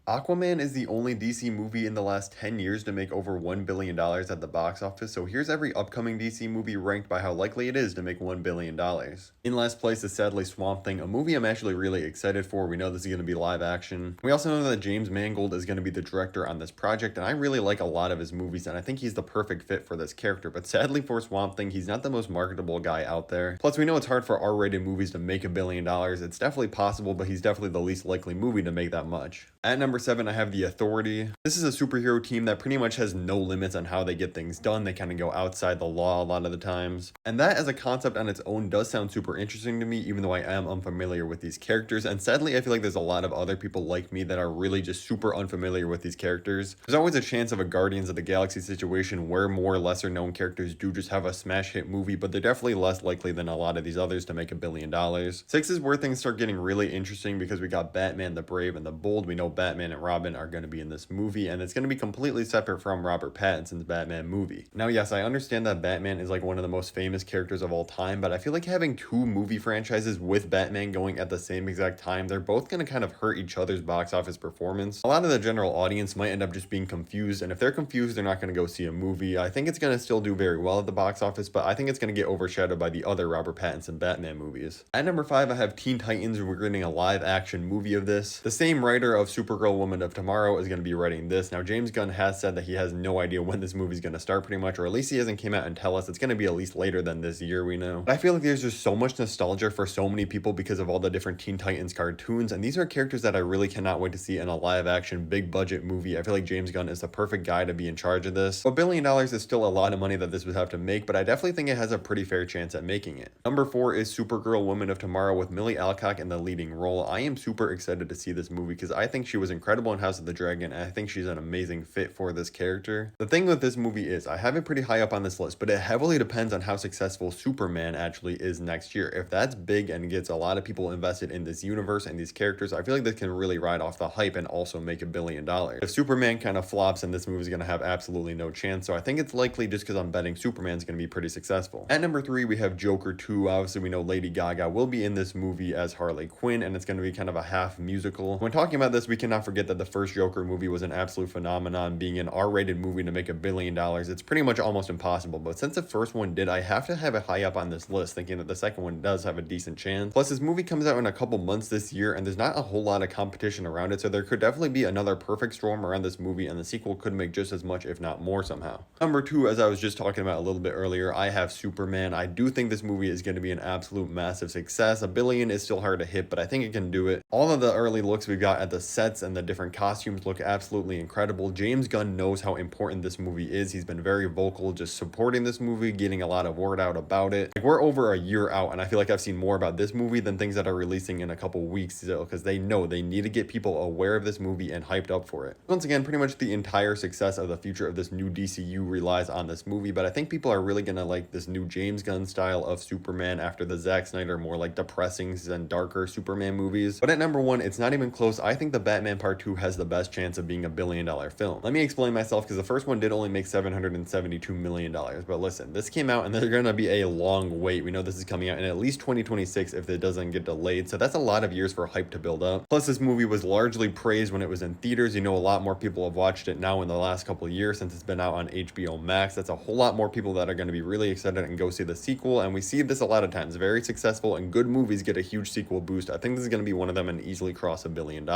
Aquaman is the only DC movie in the last 10 years to make over $1 billion at the box office, so here's every upcoming DC movie ranked by how likely it is to make $1 billion. In last place is sadly Swamp Thing, a movie I'm actually really excited for. We know this is going to be live action. We also know that James Mangold is going to be the director on this project, and I really like a lot of his movies, and I think he's the perfect fit for this character, but sadly for Swamp Thing, he's not the most marketable guy out there. Plus, we know it's hard for R-rated movies to make $1 billion. It's definitely possible, but he's definitely the least likely movie to make that much. At number 7, I have The Authority. This is a superhero team that pretty much has no limits on how they get things done. They kind of go outside the law a lot of the times. And that as a concept on its own does sound super interesting to me, even though I am unfamiliar with these characters. And sadly, I feel like there's a lot of other people like me that are really just super unfamiliar with these characters. There's always a chance of a Guardians of the Galaxy situation where more lesser known characters do just have a smash hit movie, but they're definitely less likely than a lot of these others to make $1 billion. 6 is where things start getting really interesting because we got Batman the Brave and the Bold. We know Batman and Robin are going to be in this movie, and it's going to be completely separate from Robert Pattinson's Batman movie. Now, yes, I understand that Batman is like one of the most famous characters of all time, but I feel like having two movie franchises with Batman going at the same exact time, they're both going to kind of hurt each other's box office performance. A lot of the general audience might end up just being confused, and if they're confused, they're not going to go see a movie. I think it's going to still do very well at the box office, but I think it's going to get overshadowed by the other Robert Pattinson Batman movies. At number 5, I have Teen Titans, and we're getting a live action movie of this. The same writer of Supergirl Woman of Tomorrow is going to be writing this. Now, James Gunn has said that he has no idea when this movie is going to start pretty much, or at least he hasn't came out and tell us. It's going to be at least later than this year, we know. But I feel like there's just so much nostalgia for so many people because of all the different Teen Titans cartoons, and these are characters that I really cannot wait to see in a live action big budget movie. I feel like James Gunn is the perfect guy to be in charge of this. But $1 billion is still a lot of money that this would have to make, but I definitely think it has a pretty fair chance at making it. Number 4 is Supergirl Woman of Tomorrow with Millie Alcock in the leading role. I am super excited to see this movie because I think she was incredible in House of the Dragon, and I think she's an amazing fit for this character. The thing with this movie is I have it pretty high up on this list, but it heavily depends on how successful Superman actually is next year. If that's big and gets a lot of people invested in this universe and these characters, I feel like this can really ride off the hype and also make $1 billion. If Superman kind of flops, and this movie is going to have absolutely no chance, so I think it's likely just because I'm betting Superman's going to be pretty successful. At number 3, we have Joker 2. Obviously, we know Lady Gaga will be in this movie as Harley Quinn, and it's going to be kind of a half musical. When talking about this, we cannot forget that the first Joker movie was an absolute phenomenon. Being an R-rated movie to make $1 billion, it's pretty much almost impossible, but since the first one did, I have to have it high up on this list, thinking that the second one does have a decent chance. Plus, this movie comes out in a couple months this year, and there's not a whole lot of competition around it, so there could definitely be another perfect storm around this movie, and the sequel could make just as much, if not more somehow. Number 2, as I was just talking about a little bit earlier, I have Superman. I do think this movie is going to be an absolute massive success. $1 billion is still hard to hit, but I think it can do it. All of the early looks we've got at the sets and the different costumes look absolutely incredible. James Gunn knows how important this movie is. He's been very vocal just supporting this movie, getting a lot of word out about it. Like, we're over a year out, and I feel like I've seen more about this movie than things that are releasing in a couple weeks still, because they know they need to get people aware of this movie and hyped up for it. Once again, pretty much the entire success of the future of this new DCU relies on this movie, but I think people are really gonna like this new James Gunn style of Superman after the Zack Snyder more like depressing and darker Superman movies. But at number 1, it's not even close. I think the Batman Part 2 has the best chance of being $1 billion film. Let me explain myself, because the first one did only make $772 million, but listen, this came out and there's gonna be a long wait. We know this is coming out in at least 2026 if it doesn't get delayed, so that's a lot of years for hype to build up. Plus, this movie was largely praised when it was in theaters. You know, a lot more people have watched it now in the last couple of years since it's been out on HBO Max. That's a whole lot more people that are going to be really excited and go see the sequel, and we see this a lot of times. Very successful and good movies get a huge sequel boost. I think this is going to be one of them and easily cross $1 billion.